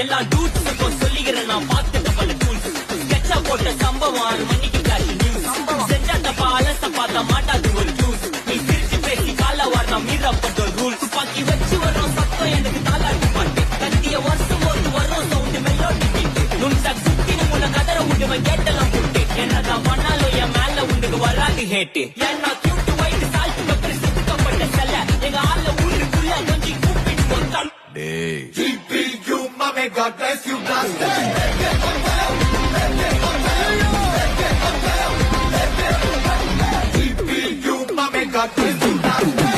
எல்லா டூட்ஸுக்கும் சொல்லிக்கிறேன் நான் பார்த்துட்ட பல டூல்ஸ் ஸ்கெட்சா போட்ட சம்பவம் மணிக்கு காட்சி நியூஸ் செஞ்சா தப்பா அலச பார்த்தா மாட்டாது ஒரு ஜூஸ் நீ சிரிச்சு பேசி கால வார்த்தா மீறப்பட்ட ரூல்ஸ் துப்பாக்கி வச்சு வர்றோம் சத்தம் எனக்கு தாளாட்டு பாட்டு கத்திய வருஷம் போது வர்றோம் சவுண்டு மெல்லோடி பீட்டு நுண்சா சுத்தினு உன்னை கதற விடுவன் கேட்டெல்லாம் போட்டு என்னதான் பண்ணாலும் என் மேல உண்டுக்கு வராது ஹேட்டு ஏன்னா கியூட்டு ஒயிட் சால்ட் பெப்பர் சுத்தப்பட்ட செல்ல எங்க ஆள ஊருக்குள்ள கொஞ்சம் கூப்பிட்டு வந்தான் GPU, mommy, God bless you, blaster. GPU, mommy, God bless you, blaster.